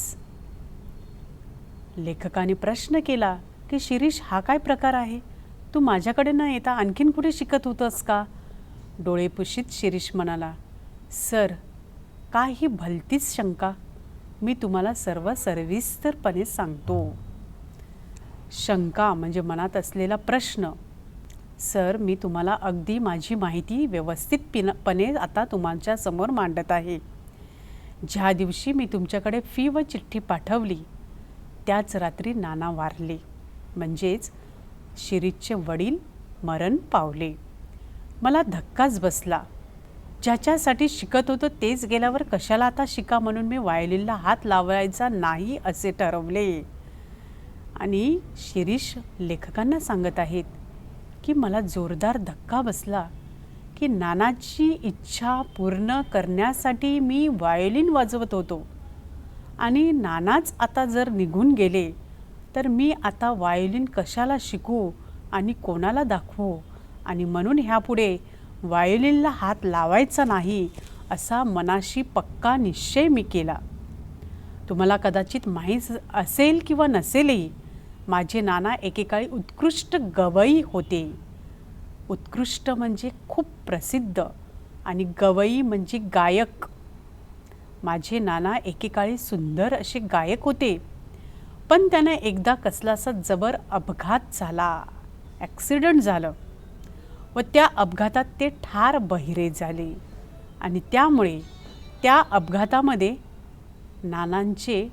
लेखकाने प्रश्न केला की शिरीष, हा काय प्रकार आहे? तू माझ्याकडे न येता आणखीन कुठे शिकत होतास का? डोळे पुशीत शिरीष म्हणाला, सर, काय ही भलतीच शंका? मी तुम्हाला सर्व सविस्तरपणे सांगतो. शंका म्हणजे मनात असलेला प्रश्न. सर, मी तुम्हाला अगदी माझी माहिती व्यवस्थितपणे आता तुमच्या समोर मांडत आहे. ज्या दिवशी मी तुमच्याकडे फी व चिठ्ठी पाठवली त्याच रात्री नाना वारले, म्हणजेच शिरीषचे वडील मरण पावले. मला धक्काच बसला. ज्याच्यासाठी शिकत होतो तेच गेल्यावर कशाला आता शिका म्हणून मी वायोलिनला हात लावायचा नाही असे ठरवले. आणि शिरीष लेखकांना सांगत आहेत की मला जोरदार धक्का बसला की नानाची इच्छा पूर्ण करण्यासाठी मी वायोलिन वाजवत होतो आणि नानाच आता जर निघून गेले तर मी आता वायोलिन कशाला शिकू आणि कोणाला दाखवू, आणि म्हणून ह्यापुढे वायोलिनला हात लावायचा नाही असा मनाशी पक्का निश्चय मी केला. तुम्हाला कदाचित माहीत असेल किंवा नसेलही, माझे नाना एकेकाळी उत्कृष्ट गवई होते. उत्कृष्ट म्हणजे खूप प्रसिद्ध आणि गवई म्हणजे गायक. माझे नाना एकेकाळी सुंदर असे गायक होते. पण त्यांना एकदा कसलासा जबर अपघात झाला, ॲक्सिडेंट झालं व त्या अपघातात ते ठार बहिरे झाले. आणि त्यामुळे त्या अपघातामध्ये नानांचे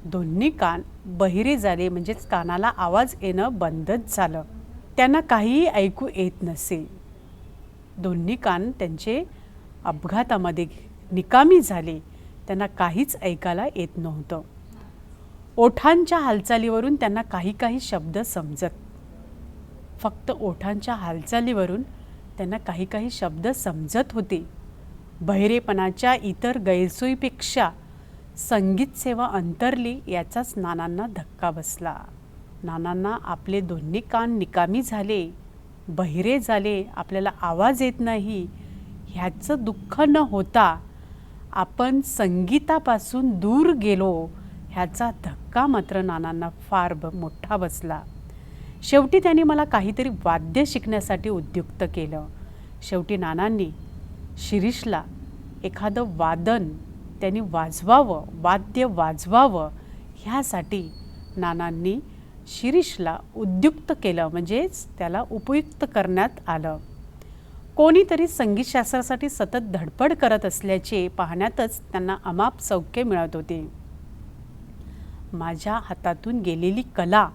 दोन्ही कान बहिरे झाले, म्हणजेच कानाला आवाज येणं बंदच झालं. त्यांना काहीही ऐकू येत नसे. दोन्ही कान त्यांचे अपघातामध्ये निकामी झाले. त्यांना काहीच ऐकायला येत नव्हतं. ओठांच्या हालचालीवरून त्यांना काही शब्द समजत. फक्त ओठांच्या हालचालीवरून त्यांना काही शब्द समजत होते. बहिरेपणाच्या इतर गैरसोयीपेक्षा संगीत सेवा अंतरली याचाच नानांना धक्का बसला. नानांना आपले दोन्ही कान निकामी झाले, बहिरे झाले, आपल्याला आवाज येत नाही ह्याचं दुःख न होता आपण संगीतापासून दूर गेलो ह्याचा धक्का मात्र नानांना फार मोठा बसला. शेवटी त्यांनी मला काहीतरी वाद्य शिकण्यासाठी उद्युक्त केलं. शेवटी नानांनी शिरीषला एखादं वादन त्यांनी वाजवावं, वाद्य वाजवावं ह्यासाठी नानांनी शिरीषला उद्युक्त केलं, म्हणजेच त्याला उपयुक्त करण्यात आलं. कोणीतरी संगीतशास्त्रासाठी सतत धडपड करत असल्याचे पाहण्यातच त्यांना अमाप सौख्य मिळत होते. माझ्या हातातून गेलेली कला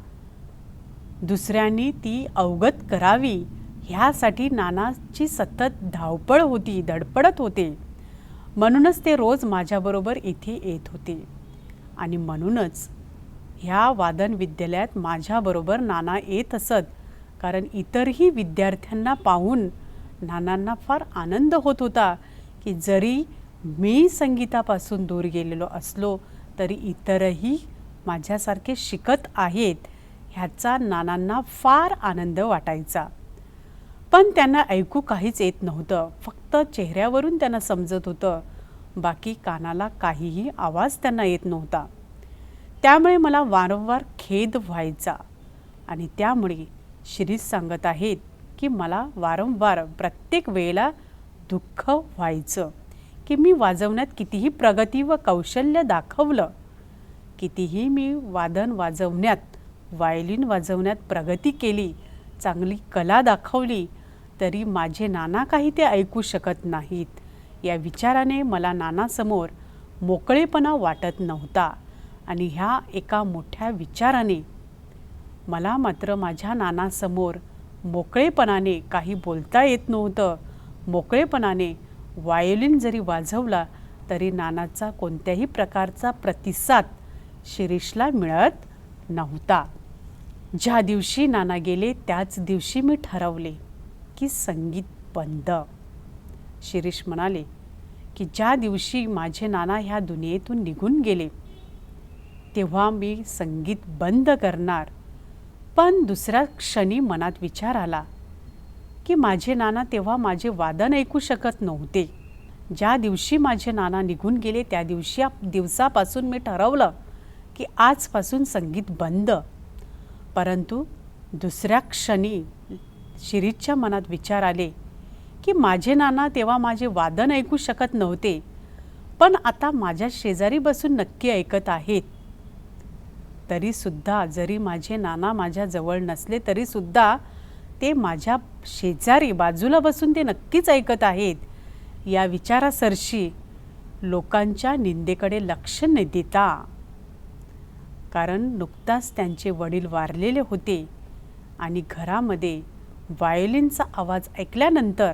दुसऱ्यांनी ती अवगत करावी ह्यासाठी नानाची सतत धावपळ होती, धडपडत होते. म्हणूनच ते रोज माझ्याबरोबर इथे येत होते आणि म्हणूनच ह्या वादन विद्यालयात माझ्याबरोबर नाना येत असत. कारण इतरही विद्यार्थ्यांना पाहून नानांना फार आनंद होत होता की जरी मी संगीतापासून दूर गेलेलो असलो तरी इतरही माझ्यासारखे शिकत आहेत ह्याचा नानांना फार आनंद वाटायचा. पण त्यांना ऐकू काहीच येत नव्हतं. फक्त चेहऱ्यावरून त्यांना समजत होतं, बाकी कानाला काहीही आवाज त्यांना येत नव्हता. त्यामुळे मला वारंवार खेद व्हायचा आणि त्यामुळे शिरीष सांगत आहेत की मला वारंवार प्रत्येक वेळेला दुःख व्हायचं की मी वाजवण्यात कितीही प्रगती व कौशल्य दाखवलं, कितीही मी वादन वाजवण्यात, वायलिन वाजवण्यात प्रगती केली, चांगली कला दाखवली, तरी माझे नाना काही ते ऐकू शकत नाहीत. या विचाराने मला नानासमोर मोकळेपणा वाटत नव्हता आणि ह्या एका मोठ्या विचाराने मला मात्र माझ्या नानासमोर मोकळेपणाने काही बोलता येत नव्हतं. मोकळेपणाने वायोलिन जरी वाजवला तरी नानाचा कोणत्याही प्रकारचा प्रतिसाद शिरीषला मिळत नव्हता. ज्या दिवशी नाना गेले त्याच दिवशी मी ठरवले की संगीत बंद. शिरीष म्हणाले की ज्या दिवशी माझे नाना ह्या दुनियेतून निघून गेले तेव्हा मी संगीत बंद करणार. पण दुसऱ्या क्षणी मनात विचार आला की माझे नाना तेव्हा माझे वादन ऐकू शकत नव्हते. ज्या दिवशी माझे नाना निघून गेले त्या दिवसापासून मी ठरवलं की आजपासून संगीत बंद. परंतु दुसऱ्या क्षणी शिरीषच्या मनात विचार आले की माझे नाना तेव्हा माझे वादन ऐकू शकत नव्हते, पण आता माझ्या शेजारी बसून नक्की ऐकत आहेत. तरीसुद्धा जरी माझे नाना माझ्याजवळ नसले तरीसुद्धा ते माझ्या शेजारी बाजूला बसून ते नक्कीच ऐकत आहेत. या विचारासरशी लोकांच्या निंदेकडे लक्ष न देता, कारण नुकताच त्यांचे वडील वारलेले होते आणि घरामध्ये वायोलिनचा आवाज ऐकल्यानंतर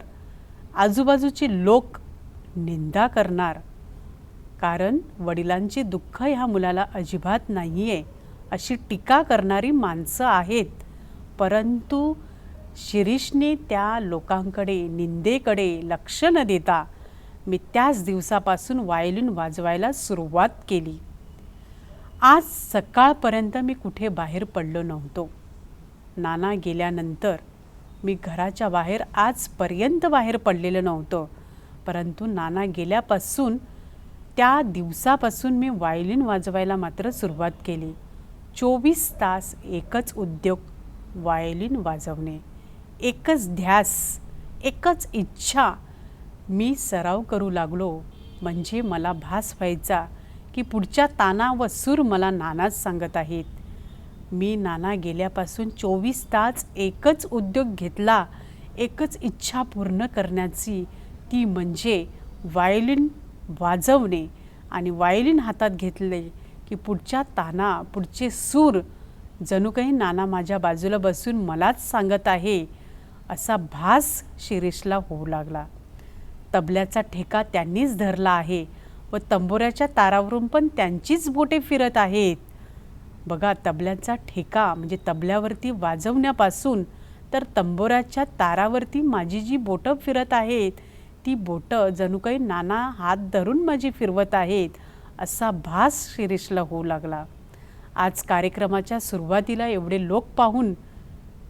आजूबाजूचे लोक निंदा करणार, कारण वडिलांचे दुःख ह्या मुलाला अजिबात नाही आहे अशी टीका करणारी माणसं आहेत. परंतु शिरीषने त्या लोकांकडे, निंदेकडे लक्ष न देता मी त्याच दिवसापासून वायोलिन वाजवायला सुरुवात केली. आज सकाळपर्यंत मी कुठे बाहेर पडलो नव्हतो. नाना गेल्यानंतर मी घराच्या बाहेर आजपर्यंत बाहेर पडलेलं नव्हतं. परंतु नाना गेल्यापासून त्या दिवसापासून मी वायोलिन वाजवायला मात्र सुरुवात केली. 24 तास एकच उद्योग, वायोलिन वाजवणे, एकच ध्यास, एकच इच्छा. मी सराव करू लागलो म्हणजे मला भास व्हायचा की पुढच्या ताना व सूर मला नानाच सांगत आहेत. मी नाना गेल्यापासून 24 तास एकच उद्योग घेतला, एकच इच्छा पूर्ण करण्याची, ती म्हणजे वायोलिन वाजवणे. आणि वायोलिन हातात घेतले की पुढच्या ताना, पुढचे सूर जणू काही नाना माझ्या बाजूला बसून मलाच सांगत आहे असा भास शिरीषला होऊ लागला. तबल्याचा ठेका त्यांनीच धरला आहे व तंबोऱ्याच्या तारावरून पण त्यांचीच बोटे फिरत आहेत. बघा, तबल्याचा ठेका म्हणजे तबल्यावरती वाजवण्यापासून तर तंबोऱ्याच्या तारावरती माझी जी बोटं फिरत आहेत ती बोटं जणू काही नाना हात धरून माझी फिरवत आहेत असा भास शिरीषला होऊ लागला. आज कार्यक्रमाच्या सुरुवातीला एवढे लोक पाहून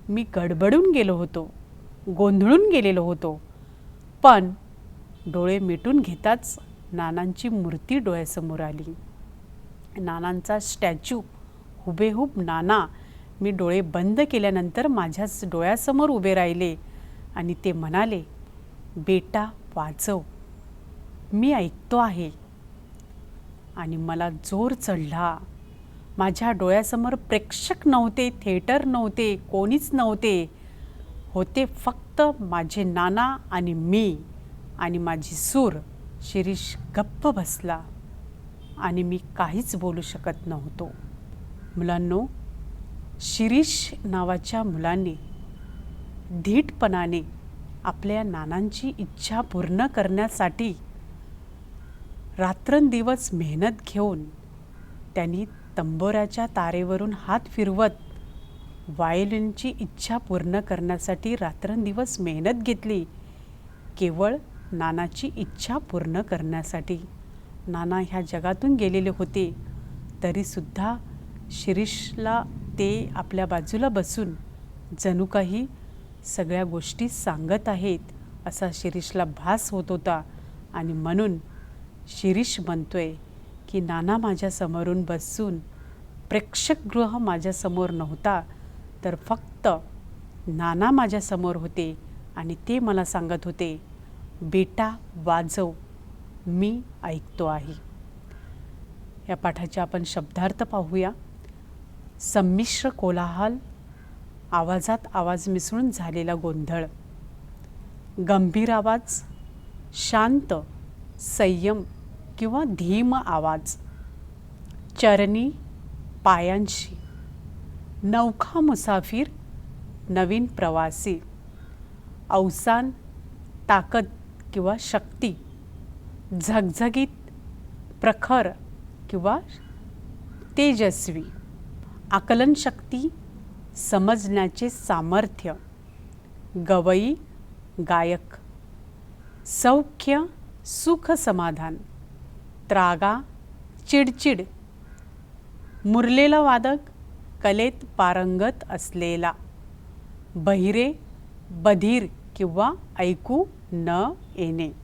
मी गडबडून गेलो होतो, गोंधळून गेलेलो होतो. पण डोळे मिटून घेताच नानांची मूर्ती डोळ्यासमोर आली. नानांचा स्टॅच्यू, हुबेहूब नाना मी डोळे बंद केल्यानंतर माझ्याच डोळ्यासमोर उभे राहिले आणि ते म्हणाले, बेटा वाजव, मी ऐकतो आहे. आणि मला जोर चढला. माझ्या डोळ्यासमोर प्रेक्षक नव्हते, थिएटर नव्हते, कोणीच नव्हते. होते फक्त माझे नाना आणि मी आणि माझी सूर. शिरीष गप्प बसला आणि मी काहीच बोलू शकत नव्हतो. मुलांनो, शिरीष नावाच्या मुलांनी धीटपणाने आपल्या नानांची इच्छा पूर्ण करण्यासाठी रात्रंदिवस मेहनत घेऊन त्यांनी तंबोऱ्याच्या तारेवरून हात फिरवत वायोलिनची इच्छा पूर्ण करण्यासाठी रात्रंदिवस मेहनत घेतली, केवळ नानाची इच्छा पूर्ण करण्यासाठी. नाना ह्या जगातून गेलेले होते, तरीसुद्धा शिरीषला ते आपल्या बाजूला बसून जणू काही सगळ्या गोष्टी सांगत आहेत असा शिरीषला भास होत होता. आणि म्हणून शिरीष म्हणतोय की नाना माझ्यासमोरून बसून, प्रेक्षकगृह माझ्यासमोर नव्हता, तर फक्त नाना माझ्यासमोर होते आणि ते मला सांगत होते, बेटा वाजव, मी ऐकतो आहे. या पाठाचे आपण शब्दार्थ पाहूया. संमिश्र कोलाहल, आवाजात आवाज मिसळून झालेला गोंधळ. गंभीर आवाज, शांत, संयम किंवा धीम आवाज. चरणी, पायांशी. नौखा मुसाफिर, नवीन प्रवासी. अवसान, ताकद किंवा शक्ती. झगझगीत, प्रखर किंवा तेजस्वी. आकलनशक्ती, समजण्याचे सामर्थ्य. गवई, गायक. सौख्य, सुख समाधान. त्रागा, चिडचिड. मुरलेला वादक, कलेत पारंगत असलेला. बहिरे, बधीर किंवा ऐकू न येणे.